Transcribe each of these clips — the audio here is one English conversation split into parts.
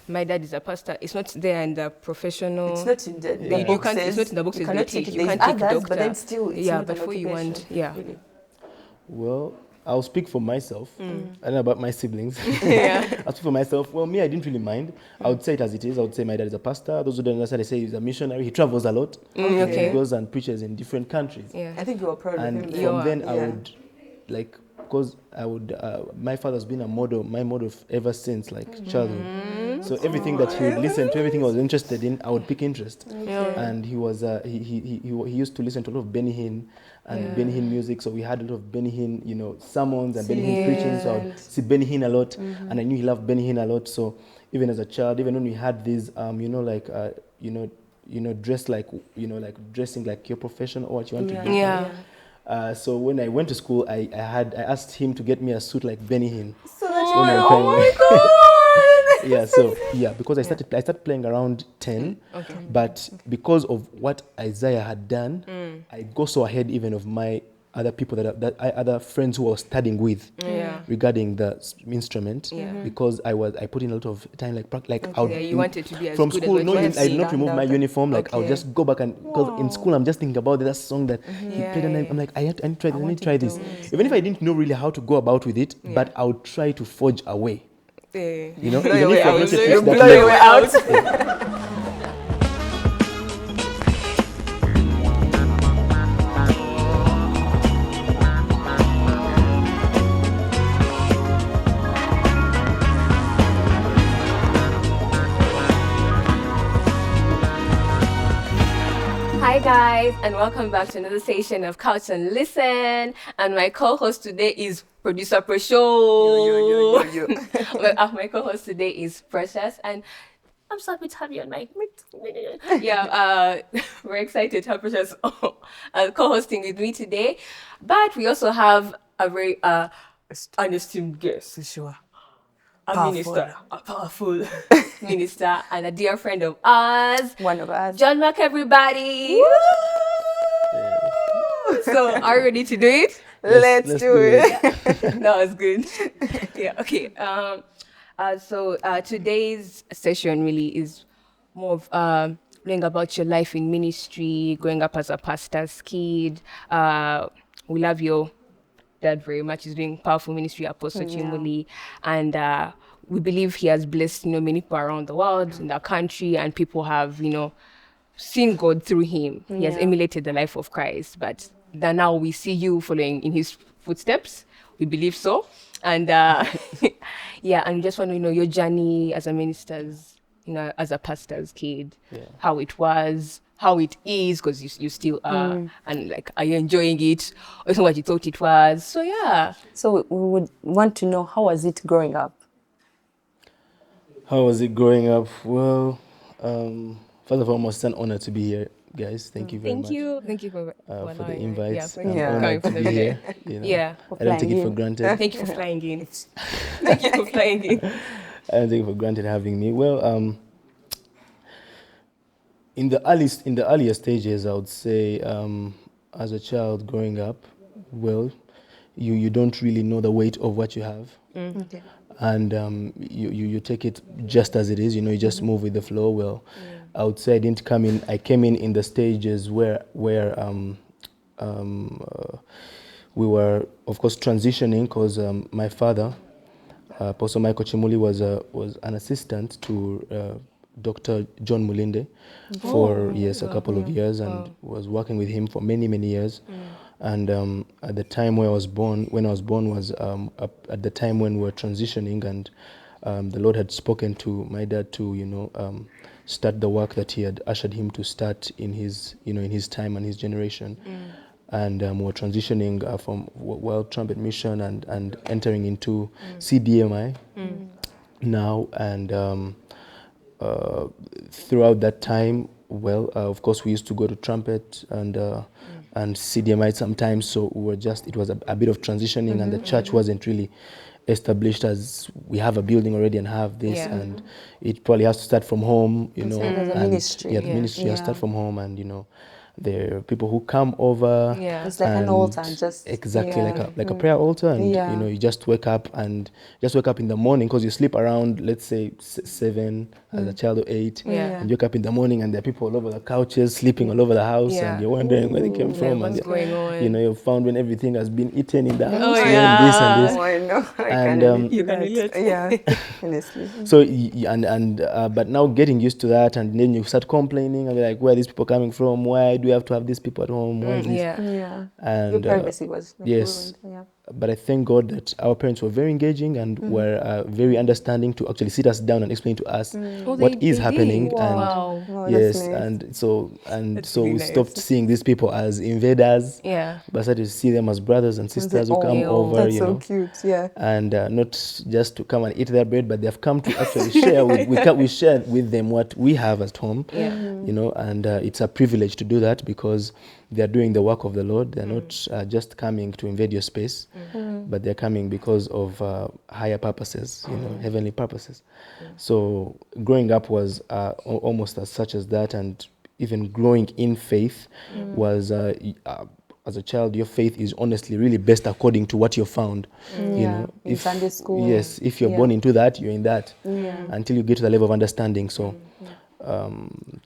my dad is a pastor. It's not there in the professional. It's not in the you boxes. can't, it's not in the boxes. You cannot they take. take it. You There's can't take others, doctor. but then still, it's not before an you want, really. Well, I'll speak for myself. I don't know about my siblings. Yeah. I'll speak for myself. Well, me, I didn't really mind. I would say it as it is. I would say my dad is a pastor. Those who don't understand, they say he's a missionary. He travels a lot. Okay. He goes and preaches in different countries. Yeah. I think you were proud of him. And then. from then, I would, like, because I would, my father's been a model, my model ever since, like, childhood. So everything that he would listen to, everything I was interested in, I would pick interest. And he was, he used to listen to a lot of Benny Hinn and Benny Hinn music. So we had a lot of Benny Hinn, you know, sermons and Benny Hinn preaching. So I would see Benny Hinn a lot, and I knew he loved Benny Hinn a lot. So even as a child, even when we had these, you know, like, dress like, you know, like dressing like your profession or what you want to do. Yeah. So when I went to school, I asked him to get me a suit like Benny Hinn. So that's Oh my God! Because I started playing around 10, but because of what Isaiah had done, I go so ahead even of my other people other friends who I was studying with regarding the instrument, because I put in a lot of time, you wanted to be as from good school. as No, what I you did not remove my uniform. Like I'll just go back and because in school I'm just thinking about that song that he played, and I'm like I need to try this. Even if I didn't know really how to go about with it, but I would try to forge a way. You know, even if I've not yet reached that level. Hi guys, and welcome back to another session of Couch and Listen. And my co-host today is Producer Pro. My co-host today is Precious, and I'm so happy to have you on my. We're excited to have Precious co-hosting with me today. But we also have a very unesteemed guest. Sure. A minister, a powerful minister, and a dear friend of ours. One of us. John Mark, everybody. So, are you ready to do it? Let's do it. That was good. Okay. So today's session really is more of learning about your life in ministry, growing up as a pastor's kid. We love your dad very much. He's doing powerful ministry, Apostle Kimuli, and we believe he has blessed many people around the world, in the country, and people have seen God through him. He has emulated the life of Christ, but now we see you following in his footsteps. We believe so, and and we just want to know your journey as a minister's, as a pastor's kid, how it was, how it is, because you still are, and like, are you enjoying it, or is it what you thought it was? So So we would want to know, how was it growing up? How was it growing up? Well, first of all, it's an honor to be here, guys. Thank you very much. Thank you for the invites. Thank you for honored coming to be here. I don't take it for granted. Thank you for flying in. Thank you for flying in. I don't take it for granted having me. Well, in the earlier stages, I would say, as a child growing up, well, you don't really know the weight of what you have. Okay. And you take it just as it is, you just move with the flow. Well, I would say I came in the stages where we were, of course, transitioning, because my father, Apostle Mark Kimuli, was an assistant to Dr. John Mulinde for a couple of years, and was working with him for many years. And at the time when I was born was at the time when we were transitioning, and the Lord had spoken to my dad to start the work that he had ushered him to start in his in his time and his generation. And we were transitioning from World Trumpet Mission and entering into CDMI now. And throughout that time, of course, we used to go to Trumpet and CDMI sometimes, so it was a bit of transitioning, and the church wasn't really established as we have a building already and have this, and it probably has to start from home, The ministry. The ministry has to start from home, and There are people who come over. Yeah. It's like an and altar, just exactly yeah. like a prayer altar, and Yeah. you know, you just wake up in the morning, because you sleep around, let's say 7 as a child, or 8, Yeah. and you wake up in the morning and there are people all over the couches sleeping all over the house, Yeah. and you're wondering where they came Like, from, what's and going on? you know, you've found when everything has been eaten in the house, Oh, when this and this. Oh, I know. I And, can relate to You can that. relate. Yeah, honestly. So but now getting used to that, and then you start complaining and be like, where are these people coming from? Why do we have to have these people at home? Why is this? Yeah. Yeah. And Your privacy was like, yes, ruined. Yeah. but I thank God that our parents were very engaging and were very understanding to actually sit us down and explain to us Oh, what is they happening. did. And Wow. Oh, that's yes, nice. That's so really we nice. stopped seeing these people as invaders, Yeah. but started to see them as brothers and sisters who come Oh, over, that's you so know, cute. Yeah. and not just to come and eat their bread, but they've come to actually share. We share with them what we have at home, Yeah. you know, and it's a privilege to do that, because they're doing the work of the Lord. They're not just coming to invade your space, but they're coming because of higher purposes, you know, heavenly purposes. So growing up was almost as such as that, and even growing in faith was. As a child, your faith is honestly really best according to what you found. You Yeah. know, In Sunday school. yes, if you're Yeah. born into that, you're in that Yeah. until you get to the level of understanding. So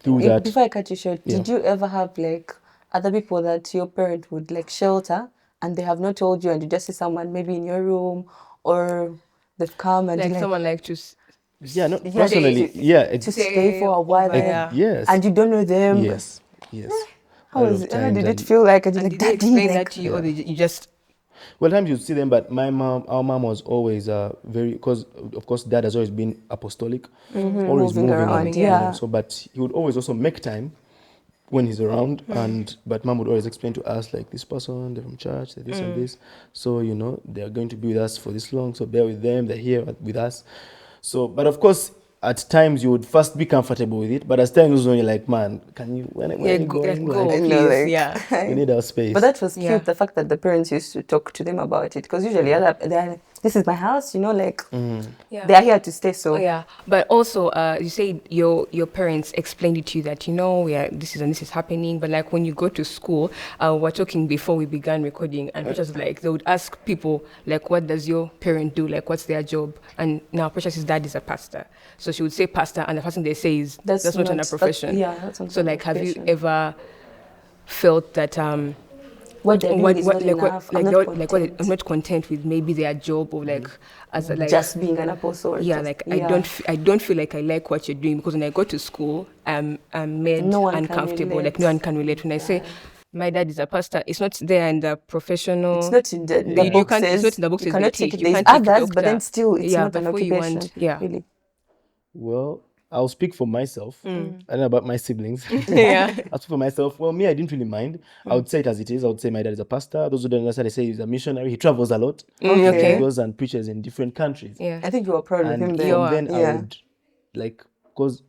through that, Before I cut you short, Yeah. did you ever have like other people that your parent would like shelter and they have not told you, and you just see someone maybe in your room, or they've come and Like you like someone like to yeah, no, yeah, personally, to- yeah, to stay for a while over, there, yeah. yes, and you don't know them. yes, yes. A How lot was of it? How times, did it and feel like? And you're And like, did they Daddy, explain like, that to you, or you just well, times you see them, but our mom was always very, because of course dad has always been apostolic, always moving moving around, and, yeah. you know, so, but he would always also make time when he's around, and but mom would always explain to us, like, this person, they're from church, they're this and this, so you know, they're going to be with us for this long, so bear with them, they're here with us. So, but of course, at times you would first be comfortable with it, but as time goes on, you're like, man, can you, when are you going? go, Like, I know, please, like, yeah. we need our space. But that was cute, Yeah. the fact that the parents used to talk to them about it, because usually they're like, this is my house, you know, like Yeah. they are here to stay. So Oh, yeah, but also, you say your parents explained it to you that, you know, this is happening. But like when you go to school, we're talking before we began recording, and Precious, like, they would ask people like, what does your parent do? Like, what's their job? And now Precious's dad is a pastor, so she would say pastor, and the first thing they say is that's not a profession. Yeah, that's not So a like, have you profession. ever felt that What they're doing is not enough. I'm not I'm content. not content with maybe their job, or like as a, like Just being an apostle. Or yeah, just, like yeah. I don't feel like I like what you're doing, because when I go to school, I'm made No one can uncomfortable. relate. Like no one can relate. When I say my dad is a pastor, it's not there in the professional. It's not in the you book can't. It's says not in the book you says cannot they take teach. it. You There's can't take others, but doctor. then still it's yeah, not an before you occupation. want, yeah. Really. Well, I'll speak for myself. I don't know about my siblings. Yeah. I'll speak for myself. Well, me, I didn't really mind. I would say it as it is. I would say my dad is a pastor. Those who don't understand, they say he's a missionary. He travels a lot. Okay. He goes and preaches in different countries. Yeah. I think you were proud of him And then. from then, I Yeah. would, like, because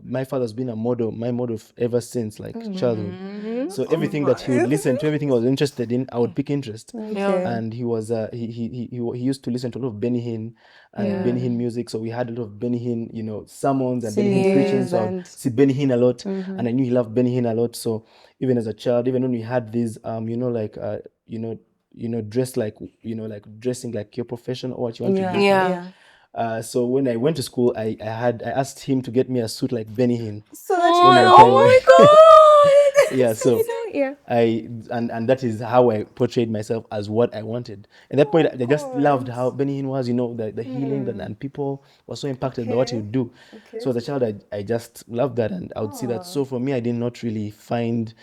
my father's been a model, my model ever since, like, childhood. So everything that he would listen to, everything I was interested in, I would pick interest. Okay. And he was he used to listen to a lot of Benny Hinn and Benny Hinn music. So we had a lot of Benny Hinn, you know, sermons and Benny Hinn preaching. CDs So I would and- see Benny Hinn a lot, and I knew he loved Benny Hinn a lot. So even as a child, even when we had these you know, like dress like, you know, like dressing like your profession or what you want to do. Yeah. So when I went to school, I asked him to get me a suit like Benny Hinn. So that When I you came- Oh my god. Yeah, so Yeah. and that is how I portrayed myself as what I wanted. At that point, I just loved how Benny Hinn was, you know, the healing, and people were so impacted by what he would do. So as a child, I just loved that, and I would see that. So for me, I found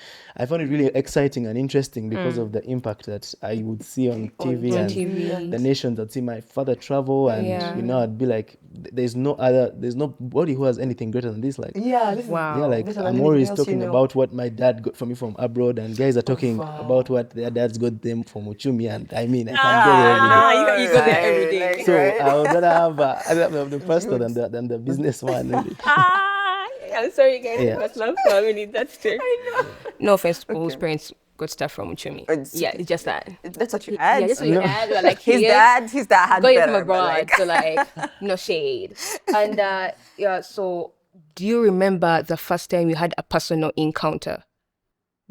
it really exciting and interesting because of the impact that I would see on TV, on and TV. the nations that see my father travel, and Yeah. you know, I'd be like, there's nobody who has anything greater than this. Like, Yeah, this is Wow. yeah, like better than I'm anything always else you talking know. about what my dad got for me from abroad, and guys are talking about what their dads got them from Uchumi, and I mean, I can go there every day. You go there every day. Like, So right? I would rather have the pastor than the businessman. Really. I'm sorry, guys. Yeah. That's not family. That's true. No offense to people's parents got stuff from Uchumi. Yeah, it's just that. That's what you had. Yeah, just what you had. We're like, his here, dad had got it better. from but, abroad, like- so like no shade. And yeah, so do you remember the first time you had a personal encounter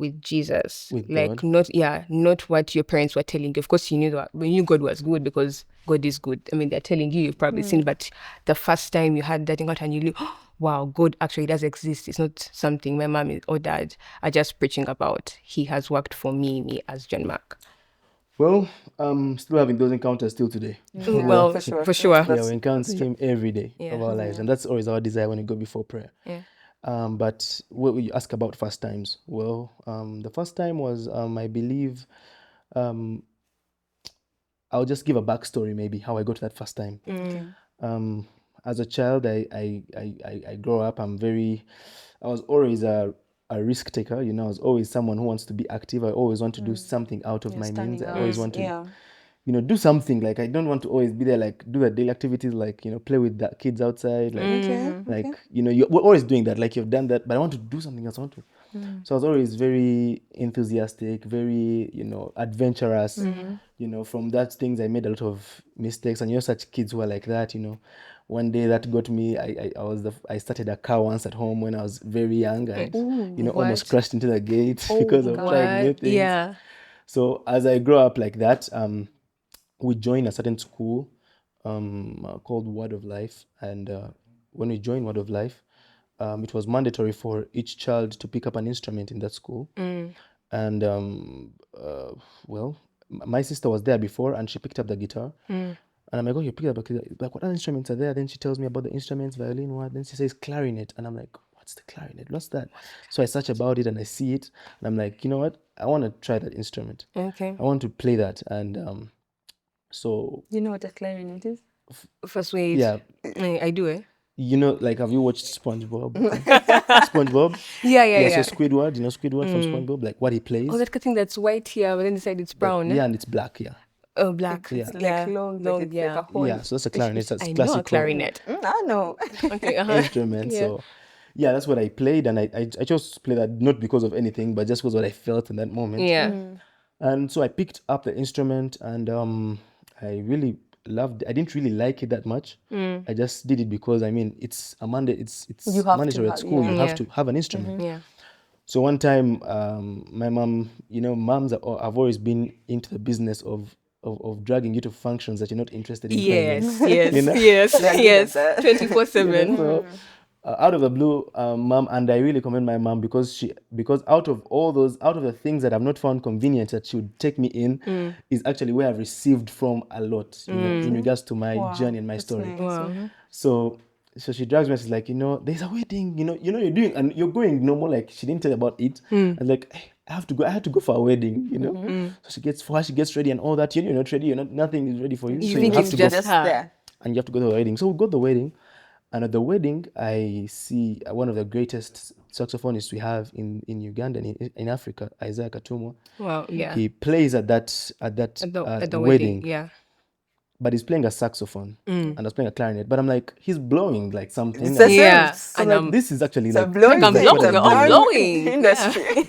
with Jesus. With Like God. not what your parents were telling you. Of course you knew that when you God was good because God is good. I mean they're telling you, you've probably seen, but the first time you had that encounter and you knew, oh, wow, God actually does exist. It's not something my mom or dad are just preaching about. He has worked for me as John Mark. Well, still having those encounters still today. Yeah, Well, for sure. for sure. Yeah, we encounter him every day Yeah. of our lives, and that's always our desire when we go before prayer. Yeah. But what you ask about first times? Well, the first time was, I believe, I'll just give a backstory maybe how I got to that first time. Okay. As a child, I grow up. I was always a risk taker. You know, I was always someone who wants to be active. I always want to do something out of Yeah, my means. standing I out. always want to, Yeah. you know, do something. Like I don't want to always be there, like do the daily activities, like, you know, play with the kids outside, like, Okay. like, you know, we're always doing that. Like you've done that, but I want to do something else. I want to. So I was always very enthusiastic, very, you know, adventurous. You know, from that things I made a lot of mistakes, and you're such kids who are like that. You know, one day that got me. I started a car once at home when I was very young, and you know, almost What? crashed into the gate because of trying new What? things. Yeah. So as I grow up like that, we joined a certain school called Word of Life, and when we joined Word of Life, it was mandatory for each child to pick up an instrument in that school. And well, my sister was there before, and she picked up the guitar. And I'm like, oh, you picked up the guitar. Like, what other instruments are there? Then she tells me about the instruments, violin, what? Then she says clarinet, and I'm like, what's the clarinet? What's that? So I search about it and I see it, and I'm like, you know what? I want to try that instrument. Okay. I want to play that, and so You know what a clarinet is? First wait. yeah, I do it. you know, like, have you watched SpongeBob? SpongeBob? Yeah. So Squidward, you know Squidward from SpongeBob, like what he plays. Oh, that thing that's white here, but then inside it's brown. Yeah, and it's black. Yeah, Oh, black. Yeah. Like long, but it's like a horn. yeah. So that's a clarinet. That's I know a classical clarinet. I know. Okay. instrument. Yeah. So yeah, that's what I played, and I chose to play that not because of anything, but just because what I felt in that moment. Yeah. And so I picked up the instrument, and I really loved it. I didn't really like it that much. I just did it because, I mean, it's a it's You have to mandatory at have- school. You yeah. have Yeah. to have an instrument. Yeah. So one time, my mom, you know, moms have always been into the business of dragging you to functions that you're not interested in playing in. Yes. You know? Yes. They're good Yes. at that. 24/7. So out of the blue, mom, and I really commend my mom because out of the things that I've not found convenient that she would take me in is actually where I've received from a lot, you know, in regards to my Wow, journey and my that's story. nice. Wow. So she drags me. She's like, you know, there's a wedding. You're doing, and you're going normal. Like, she didn't tell about it. I was like, hey, I have to go. I had to go for a wedding. You know. So she gets ready and all that. You're not ready. Nothing is ready for you. You So think have it's to just go, her. there. and you have to go to the wedding. So we go to the wedding, and at the wedding, I see one of the greatest saxophonists we have in Uganda and in Africa, Isaiah Katumo. Wow. Yeah. He plays at that At the wedding, Yeah. but he's playing a saxophone and I was playing a clarinet. But I'm like, he's blowing like something. It's a and Yeah. sense. I'm And like, this is actually It's a like, blowing I'm thing. blowing. It's a I'm blowing blowing. industry.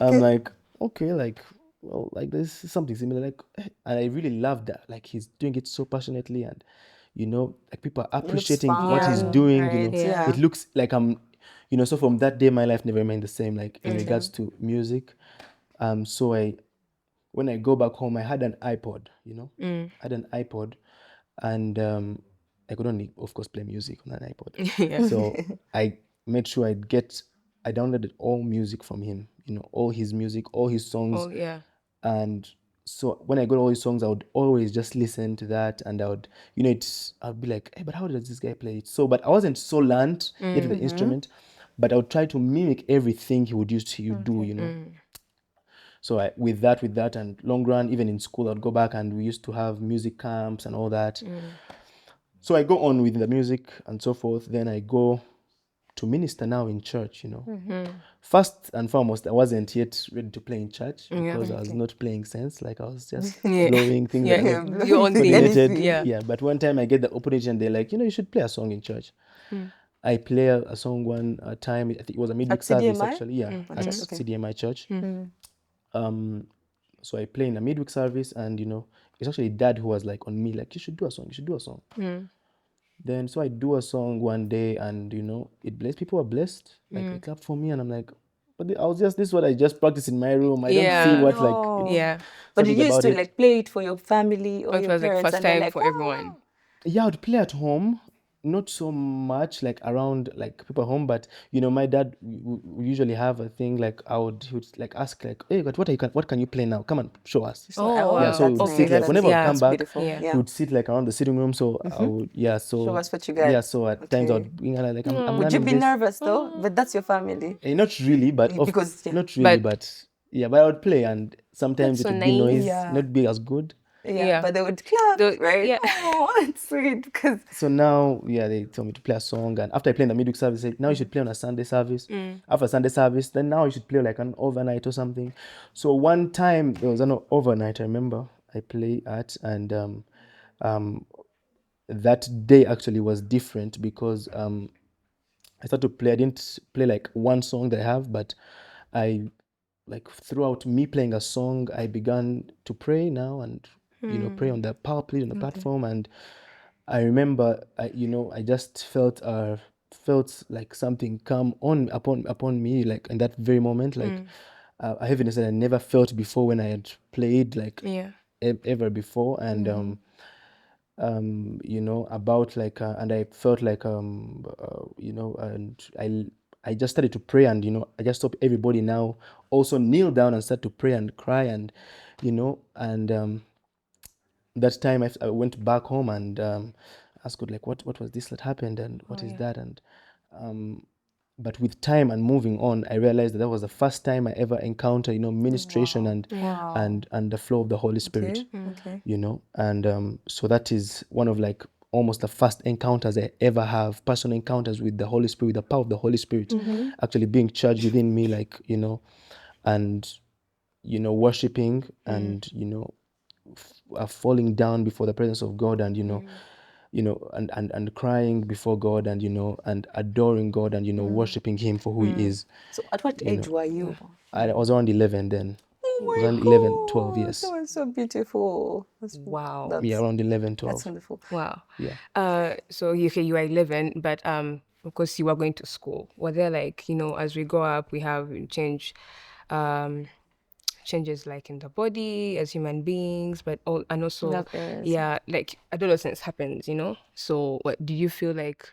I'm like, okay, like, well, like this is something similar. Like, and I really love that. Like, he's doing it so passionately, and you know, like people are appreciating what he's fun, doing. You right? know, Yeah. it looks like you know. So from that day, my life never remained the same. Like in regards to music, so when I go back home, I had an iPod. You know, I had an iPod, and I could only, of course, play music on an iPod. Yeah. So I made sure I downloaded all music from him. You know, all his music, all his songs, Oh yeah. and so when I got all his songs, I would always just listen to that, and I would, you know, I'd be like, hey, but how does this guy play it? So, but I wasn't so learned yet in the instrument, but I would try to mimic everything he would do, you know. So with that, and long run, even in school, I'd go back and we used to have music camps and all that. So I go on with the music and so forth. Then I go to minister now in church, you know. First and foremost, I wasn't yet ready to play in church because I was not playing sense. Like I was just blowing things that Yeah. are not Your own thing. coordinated. Yeah. But one time I get the opportunity and they're like, you know, you should play a song in church. I play a song one time. I think it was a midweek At service CDMI? actually. Yeah, at CDMI church. So I play in a midweek service, and you know, it's actually dad who was like on me, like, you should do a song, you should do a song. Then so I do a song one day, and you know, it blessed. People are blessed. Like they clap for me, and I'm like, but I was just, this is what I just practice in my room. I don't see Yeah. what like Oh. Yeah. But you something used about to it. like play it for your family or It your was like parents, first and they're time like, for "Wow, everyone. Yeah, I would play at home, not so much like around like people at home, but you know, my dad we usually have a thing like he would like ask like, hey, but what can you play now? Come on, show us. So, Oh, Yeah, wow. so we that's would sit Okay, nice. like that's whenever I would yeah. come That's back, beautiful. Yeah. Yeah. he would sit like around the sitting room. So I would, yeah, Show so us what you got. yeah, so at times I Okay. would bring her like I'm Would you learning be this. nervous though? But that's your family. Not really, but Because, yeah. not really, But but yeah, but I would play and sometimes that's it so would be nice. noise, Yeah. not be as good. Yeah, Yeah. but they would clap, right? Yeah. Oh, it's sweet because So now, yeah, they told me to play a song, and after I play in the midweek service, they said, now you should play on a Sunday service. After Sunday service, then now you should play like an overnight or something. So one time there was an overnight, I remember I play at, and um, that day actually was different because I started to play. I didn't play like one song that I have, but I like throughout me playing a song, I began to pray now and pray on the pulpit on the platform. And I remember, I just felt like something come on upon me, like in that very moment, like a heaviness that I never felt before when I had played like Yeah. ever before. And about like and I felt like and I just started to pray, and I just hope everybody now also kneel down and start to pray and cry, and and that time I went back home and asked God, like, what was this that happened, and what is that? And but with time and moving on, I realized that was the first time I ever encountered ministration and wow. and the flow of the Holy Spirit. Okay. And so that is one of like almost the first encounters I ever have, personal encounters with the Holy Spirit, with the power of the Holy Spirit actually being charged within me, like and worshiping and falling down before the presence of God, and and crying before God, and and adoring God, and worshiping Him for who He is. So at what age were you? I was around 11 then. Oh I was my around 11, 12 God, years. that was so beautiful. Wow. Yeah, around 11, That's 12. wonderful. Wow. Yeah. So you are 11, but of course you were going to school. Were there like, as we grow up, we have changes like in the body as human beings, but also Love areas. yeah, like adolescence happens, So what do you feel like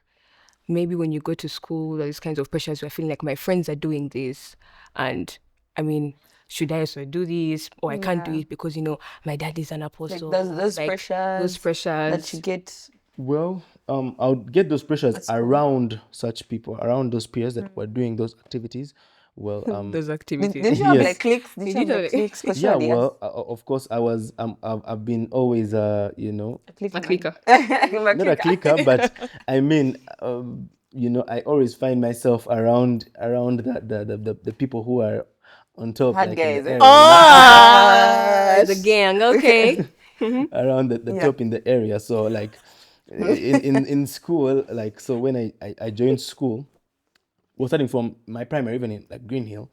maybe when you go to school, these kinds of pressures, you're feeling like my friends are doing this, and I mean, should I also do this, or I can't do Yeah. it because my dad is an Like apostle. those like, pressures. those pressures that you get. Well, I would get those pressures That's cool. around such people, around those peers that were doing those activities. Well, those activities. Did you have Yes. like cliques? Did you have like cliques? Because yeah, surely, yes. well, of course, I was. I've been always, A clique A man. clicker. not a clicker, but I mean, I always find myself around the people who are on top, Hard like in the guys, eh? area, Ah, the gang. Okay. around the Yeah. top in the area. So like in school, like so when I joined school, well, starting from my primary, even in like Green Hill,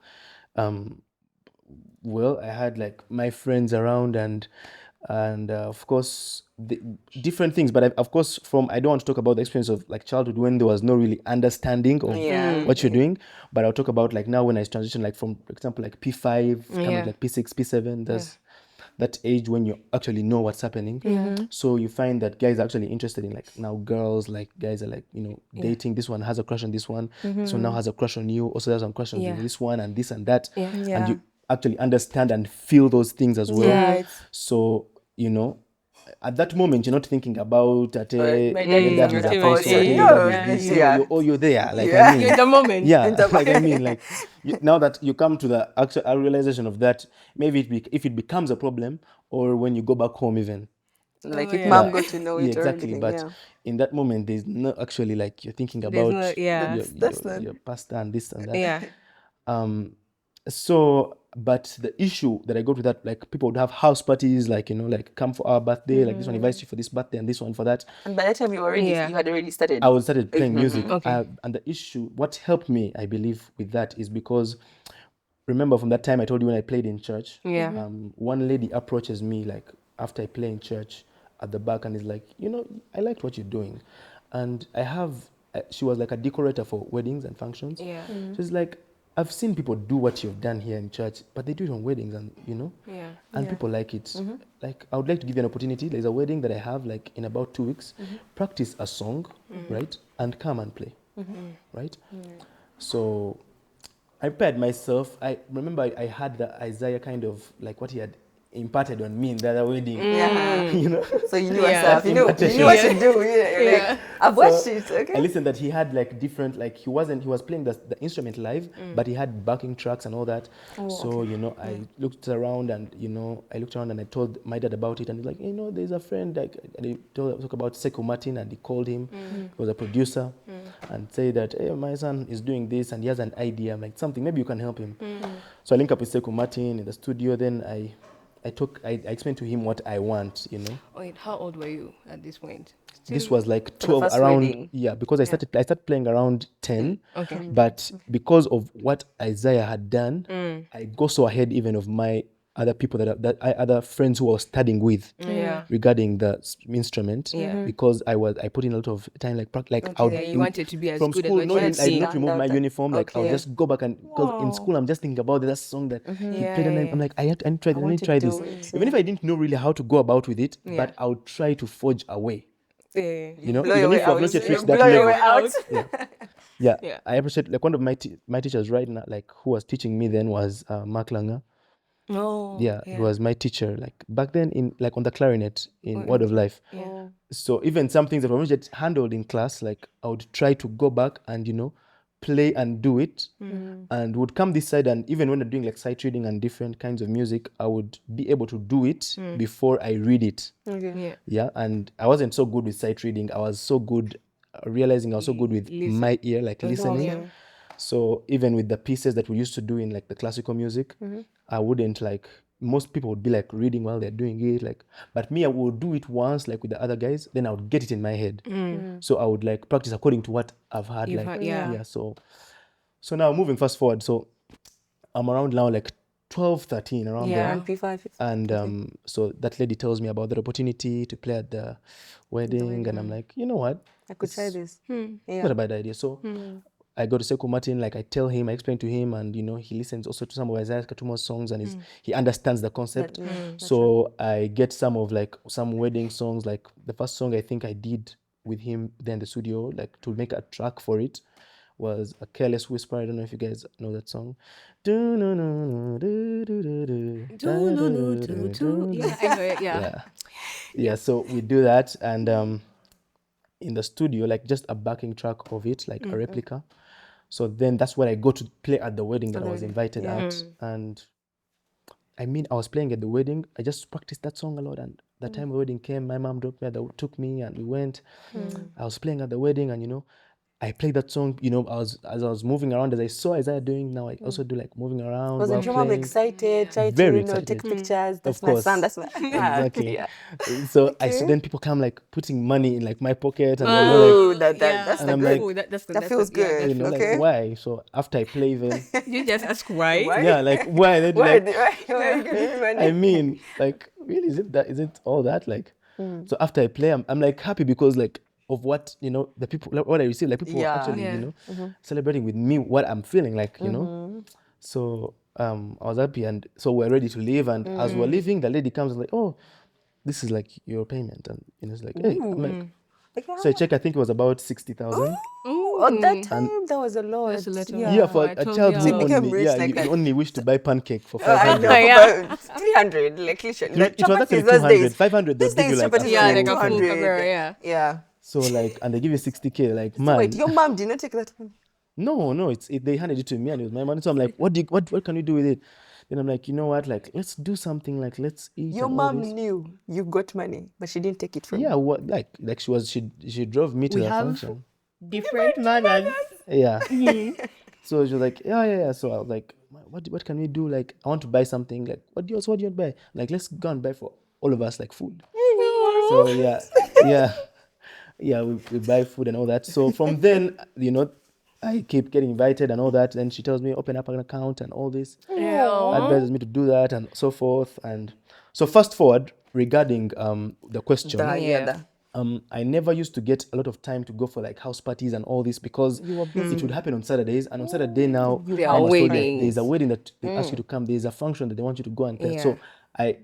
well, I had like my friends around, and of course different things, but of course from I don't want to talk about the experience of like childhood when there was no really understanding of Yeah. what you're doing, but I'll talk about like now when I transition, like from, for example, like P5 coming Yeah. to like P6 P7, there's that age when you actually know what's happening. So you find that guys are actually interested in like now girls, like guys are like dating, this one has a crush on this one, this one now has a crush on you, also has a crush on Yeah. this one, and this and that, Yeah. and Yeah. you actually understand and feel those things as well. Yeah, it's So at that moment you're not thinking about my dad my is dad an is apostle. apostle, Yeah, my dad is this. yeah. You're there, like Yeah. I mean, You're in the moment. yeah, In the like I mean, like now that you come to the actual realization of that, maybe if it becomes a problem, or when you go back home even. Like Oh, if yeah. mom got to know Yeah, it or exactly. anything. But Yeah. in that moment, there's not actually like you're thinking There's about no- yeah. That's not. your pastor and this and that. Yeah. So, but the issue that I got with that, like people would have house parties, like like come for our birthday, like this one invites you for this birthday and this one for that. And by that time Yeah. you had already started. I was started playing music. Okay. And the issue, what helped me, I believe, with that is because remember from that time I told you when I played in church, Yeah. one lady approaches me like after I play in church at the back and is like, I liked what you're doing, and she was like a decorator for weddings and functions. Yeah. She's like, I've seen people do what you've done here in church, but they do it on weddings, and Yeah. and people like it. Like, I would like to give you an opportunity. There's a wedding that I have like in about 2 weeks. Practice a song, right, and come and play, right. So I prepared myself. I remember I had the Isaiah kind of like what he had imparted on me in the other wedding. Yeah. You know. So you knew Yeah. yourself. You knew what to do. Yeah. Like, I've watched So it. Okay. I listened that he had like different, like he was playing the instrument live, but he had backing tracks and all that. So I looked around and I told my dad about it, and he's like, there's a friend like, and he talk about Sekou Martin, and he called him. He was a producer, and said that, hey, my son is doing this and he has an idea, like something, maybe you can help him. So I linked up with Sekou Martin in the studio. Then I explained to him what I want, Wait, how old were you at this point? This was like the 12 first around, wedding. yeah, because I started playing around 10. Okay. But because of what Isaiah had done, I go so ahead even of my other people other friends who I was studying with Yeah. regarding the instrument, Yeah. because I put in a lot of time, I would Yeah, you wanted to be as from good as school. what No, you I had did seen. not remove my uniform. Like I'll Okay. just go back, and because in school I'm just thinking about that song that he Yeah, played, and yeah, I'm like, I need to try this. Let me want to try do this. it, Even if I didn't know really how to go about with it, Yeah. but I would try to forge a way. Yeah. You know, Blow even your if way you have not out. yet reached Blow that your way level. out. Yeah. Yeah. I appreciate, like, one of my my teachers right now, like who was teaching me then, was Mark Langer. Oh. Yeah, he was my teacher, like back then, in like on the clarinet in Word of Life. Yeah. So even some things that were not yet handled in class, like I would try to go back and play and do it, and would come this side, and even when I'm doing like sight reading and different kinds of music, I would be able to do it before I read it. Yeah. Yeah, and I wasn't so good with sight reading. I was so good, realizing I was so good with my ear, like listening. Yeah. So even with the pieces that we used to do in like the classical music, I wouldn't, like, most people would be like reading while they're doing it, like, but me, I would do it once, like with the other guys, then I would get it in my head. So I would like practice according to what I've had. You've Like, had- yeah. yeah. So now moving fast forward, so I'm around now like 12, 13, around Yeah. there. And P5. And so that lady tells me about that opportunity to play at the wedding, and I'm like, you know what? I could try this. Not a bad idea. So I go to Sekou Martin, like I tell him, I explain to him, and he listens also to some of Isaiah Katumo's songs, and he understands the concept. So I get some of like some wedding songs, like the first song I think I did with him there in the studio, like to make a track for it, was A Careless Whisper. I don't know if you guys know that song. Yeah, I know it. Yeah. Yeah, so we do that, and in the studio, like just a backing track of it, like a replica. So then that's what I go to play at the wedding that I was invited at. And I mean, I was playing at the wedding. I just practiced that song a lot. And the time the wedding came, my mom took me, and we went. I was playing at the wedding, and I played that song. As I was moving around, as I saw Isaiah doing. Now I also do like moving around. Wasn't your while mom playing. excited? Try Very to take excited. pictures. That's Of my course. son. That's my Exactly. Yeah. So then people come like putting money in like my pocket, and Ooh, that's And the I'm good. like, That's good. That feels good. like, Okay. why? So after I play even, You just ask why. yeah, like, why? They'd be Why? like, Why are you giving me money? I mean, like, really, is it all that? Like, so after I play, I'm like happy because like of what, the people, like, what I receive, like people are Yeah. actually, Yeah. celebrating with me what I'm feeling like, So I was happy, and so we're ready to leave, and as we're leaving, the lady comes and like, oh, this is like your payment, and it's like, hey, I'm like, Okay. so I check, I think it was about 60,000. At that time, that was a lot. That's a lot of Yeah, for I a told child you. who It became only, rich yeah, like you that. only wish to buy pancake for I 500. know, Yeah. but 300, like literally. Like, It was chapati actually is those 200. days. 500, they'll These give you days, like chapati a is Yeah, like like a full 200. cover, yeah. Yeah. So like, and they give you 60K, like, So man. wait, your mom did not take that one? No, they handed it to me, and it was my money. So I'm like, what can you do with it? Then I'm like, you know what, like, let's do something, like, let's eat. Your and all mom this. knew you got money, but she didn't take it from you. Yeah, what, like she drove me to We the have function. different manners. Yeah. So she was like, yeah. So I was like, what can we do? Like, I want to buy something. Like, what do you want to buy? Like, let's go and buy for all of us, like, food. So yeah, we buy food and all that. So from then, I keep getting invited and all that. And she tells me, open up an account and all this. Advises me to do that and so forth. And so fast forward regarding the question. Yeah. I never used to get a lot of time to go for like house parties and all this because You were busy. it would happen on Saturdays, and on Saturday now You There I are was told that weddings. there's a wedding that they ask you to come. There's a function that they want you to go and attend. So I,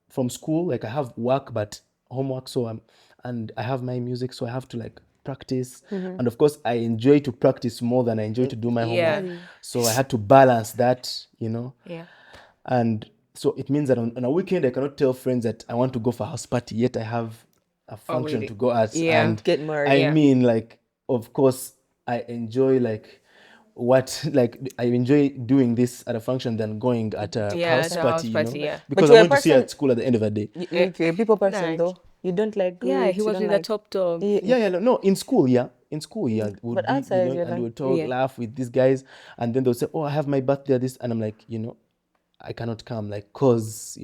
from school, like I have work but homework, so and I have my music, so I have to like practice, and of course I enjoy to practice more than I enjoy to do my Yeah. homework. So I had to balance that, Yeah. and so it means that on a weekend I cannot tell friends that I want to go for a house party, yet I have a function really? to go at. Yeah. And Get married. I Yeah. mean, like, of course I enjoy like I enjoy doing this at a function than going at a Yeah, house at a party, house you party, know, yeah. because you're I'm a going to see her person- at school at the end of the day. You're a people person Nice. though. You don't like Yeah, groups, he you was don't in like... the top dog. Yeah, no, in school, yeah. In school, yeah. Would But be, outside, you're and like... we'll talk, Yeah. laugh with these guys, and then they'll say, "Oh, I have my birthday, this," and I'm like, I cannot come, like, cause,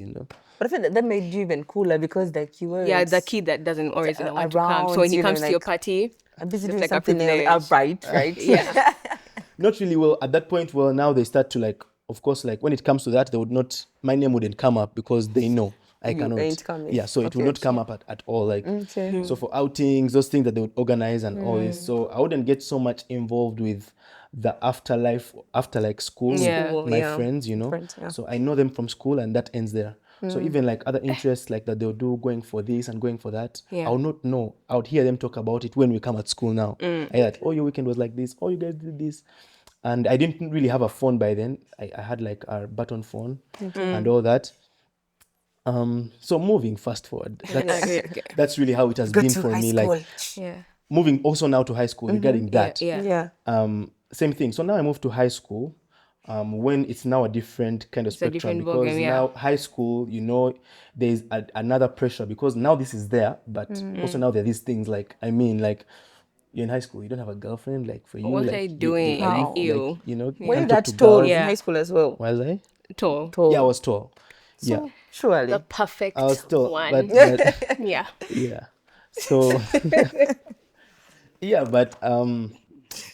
But I think that made you even cooler because like you were... Yeah, the kid that doesn't always want to come. So around, when he you know, comes to your like, party, I'm busy it's doing like a something else. privilege. Right? Yeah. Not really. Well, at that point, well, now they start to like, of course, like when it comes to that, they would not, my name wouldn't come up because they know I You cannot. ain't coming. Yeah, so it would Okay. not come up at all. Like, Okay. so for outings, those things that they would organize and all this. So I wouldn't get so much involved with the afterlife after like school Yeah. with my Yeah. friends, Friends, yeah. So I know them from school and that ends there. So even like other interests like that they'll do, going for this and going for that, Yeah. I would not know. I would hear them talk about it when we come at school now. I hear that, oh, your weekend was like this, oh, you guys did this. And I didn't really have a phone by then. I had like a button phone and all that. So moving fast forward, Okay. that's really how it has Go been to for high me. school. Like Yeah. moving also now to high school regarding that. Yeah. Yeah. Same thing. So now I moved to high school. When it's now a different kind of a spectrum, different because ballgame, yeah. now high school, there's another pressure because now this is there, but also now there are these things like, I mean, like you're in high school, you don't have a girlfriend, like for you, What like are you doing? How? Ew. you Were you can't talk that to tall girls. in Yeah. high school as well? Was I? Tall. Tall. Yeah, I was tall. So, Yeah, surely. The perfect I was tall, one. but Yeah. yeah. So yeah, but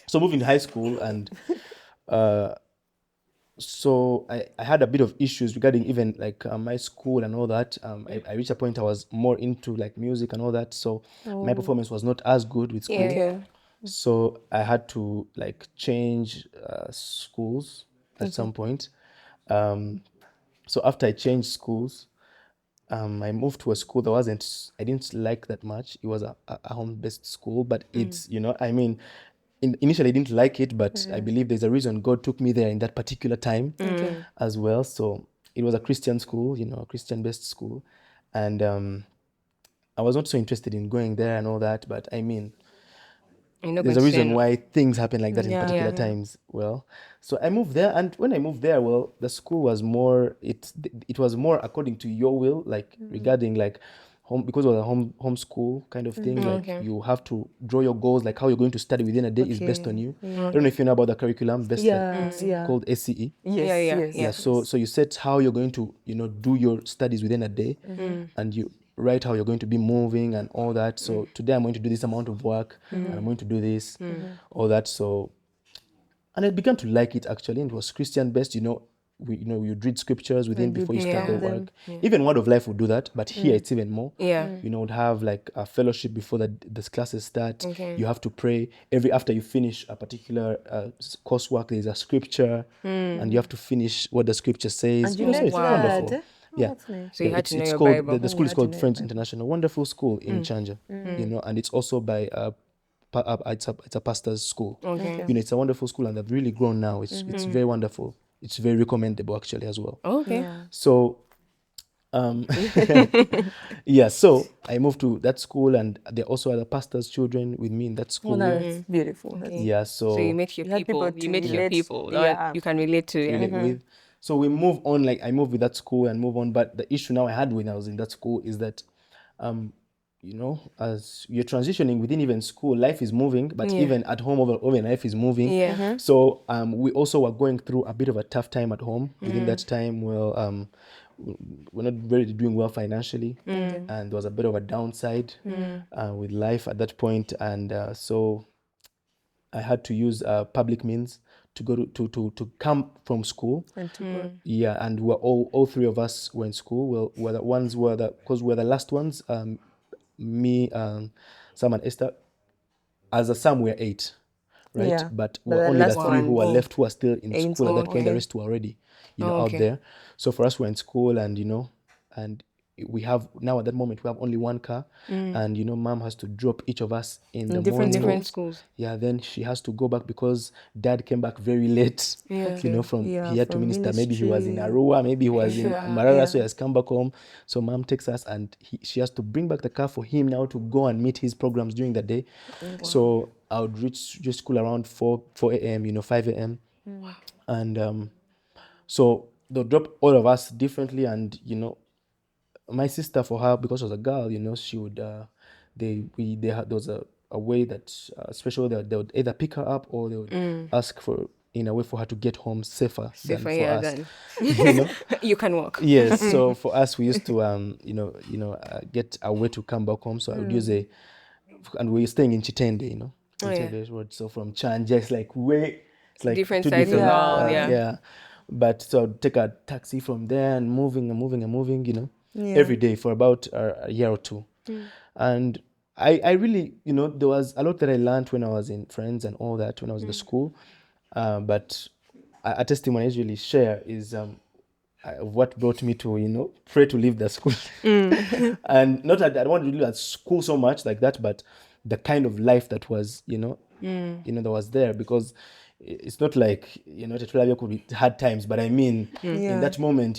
so moving to high school and so I had a bit of issues regarding even like my school and all that. I reached a point I was more into like music and all that, so my performance was not as good with school. Yeah. So I had to like change schools at some point. So after I changed schools, I moved to a school that I didn't like that much. It was a home-based school, but it's, I mean, initially I didn't like it, but I believe there's a reason God took me there in that particular time as well. So it was a Christian school, a Christian-based school. And I was not so interested in going there and all that, but I mean, You're not there's going a to reason sin. why things happen like that in Yeah. particular times. Well, so I moved there, and when I moved there, well, the school was more it was more according to your will, like regarding like home, because it was a home school kind of thing. Like Okay. you have to draw your goals, like how you're going to study within a day is based on you. I don't know if you know about the curriculum, based it's Yeah. called ACE. Yes, Yeah, yeah, yes. Yeah, so you set how you're going to do your studies within a day, and you write how you're going to be moving and all that. So today I'm going to do this amount of work, and I'm going to do this, all that. So, and I began to like it actually. And it was Christian based. You'd read scriptures within before you start the count them. work. Even Word of Life would do that, but here it's even more. Yeah. Would have like a fellowship before the classes start. Okay. You have to pray after you finish a particular coursework. There's a scripture, and you have to finish what the scripture says. And you So like it's that? wonderful. Oh, Yeah. that's nice. So you Yeah, had to know it's your called Bible. the school is had to called know your Friends International. Wonderful school in Chanja, and it's also by it's a pastor's school. Okay. It's a wonderful school, and they've really grown now. It's very wonderful. It's very recommendable actually as well. Okay. Yeah. So yeah, so I moved to that school, and there also other pastors' children with me in that Oh, school. that's beautiful. That's... Yeah, So you met your You had people. people You to met your relate- people. yeah. You can relate to. Yeah. relate with. So we move on, like I moved with that school and move on. But the issue now I had when I was in that school is that, as you're transitioning within even school, life is moving, but even at home, over life is moving. Yeah. So we also were going through a bit of a tough time at home. Within that time, well, we're not really doing well financially, and there was a bit of a downside with life at that point, and so I had to use public means to go to come from school. And to go. Yeah, and we're all three of us were in school. Well, we're the ones because we're the last ones me, Sam and Esther, as a Sam, we're 8, right? Yeah. But But we're the only the last 3 who are one- left who are still in In school at that school, point. The okay. rest were already, Oh, out okay. there. So for us, we're in school, and and we have now at that moment we have only one car, and mom has to drop each of us in the different morning. Different schools. Yeah, then she has to go back because dad came back very late. Yeah. From Yeah, he had to from minister. Maybe he was in ministry. Arua, maybe he was in Yeah. Marara, so he has come back home. So mom takes us, and she has to bring back the car for him now to go and meet his programs during the day. So I would reach school around 4 a.m. 5 a.m. And so they'll drop all of us differently, and my sister, for her, because she was a girl, she would they had there was a way that special they would either pick her up or they would ask for in a way for her to get home safer than Safer, for yeah, us. then. you know You can walk. yes. So for us, we used to get a way to come back home. So I would use and we were staying in Chitende. Oh, yeah. Chitende Road. So from Chanja, it's like Different two sides of different the world, yeah. yeah. But so I'd take a taxi from there and moving, Yeah. every day for about a year or two. And I really, there was a lot that I learned when I was in Friends and all that, when I was in the school. But a testimony I usually share is what brought me to, pray to leave the school. And not that I don't want to do at school so much like that, but the kind of life that was, that was there, because it's not like, Tetulabia could be hard times, but I mean, in Yeah. that moment,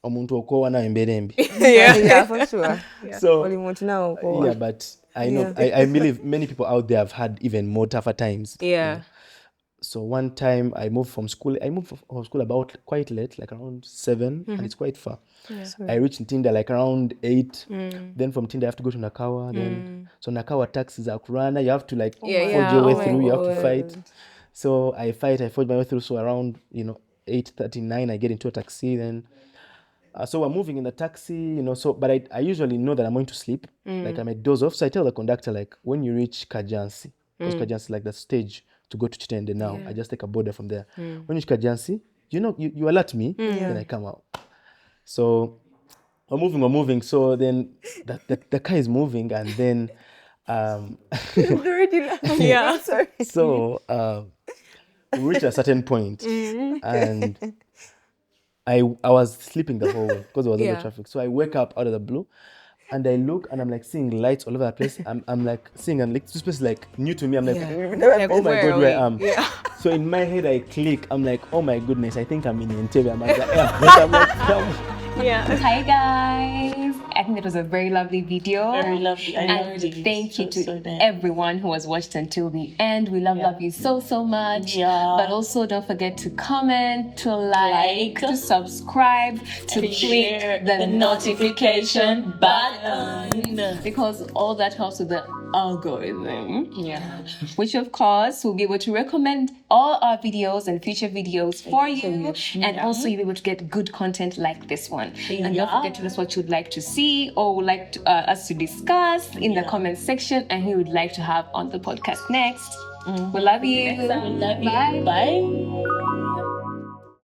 omuntu okowa na emberembi. Yeah, for sure. So Only want to know. yeah, but I know Yeah. I believe many people out there have had even more tougher times. Yeah. So one time I moved from school. I moved from school about quite late, like around 7, and it's quite far. I reached Ntinda like around 8. Then from Ntinda I have to go to Nakawa. Then so Nakawa taxis are kurana. You have to like forge your way oh my through. You have to God. fight. So I forge my way through. So around 8:39 I get into a taxi. Then so we're moving in the taxi, so, but I usually know that I'm going to sleep. Like I might doze off. So I tell the conductor, like, when you reach Kajansi, because Kajansi is like the stage to go to Chitende now. I just take a border from there. When you reach Kajansi, you alert me, then I come out. So we're moving. So then the car is moving, and then Yeah. Sorry. so we reach a certain point, and I was sleeping the whole way because there was no Yeah. traffic. So I wake up out of the blue, and I look, and I'm like seeing lights all over the place. I'm like seeing, and like this place is like new to me. I'm like, Like, oh my where God, are where we? I am. Yeah. So in my head I click. I'm like, oh my goodness, I think I'm in Entebbe. I'm at the airport. I'm like, Hi guys! I think that was a very lovely video. Very lovely. I And loved it. thank you to So nice. everyone who has watched until the end. We love you so much. Yeah. But also don't forget to comment, to like, to subscribe, to click share the notification button. because all that helps with the algorithm. Yeah. Which of course will be able to recommend all our videos and future videos for you, and also you'll be able to get good content like this one. And don't forget to tell us what you'd like to see or would like to, us to discuss in the comment section, and who would like to have on the podcast next. We love you. We love you. Bye. Bye.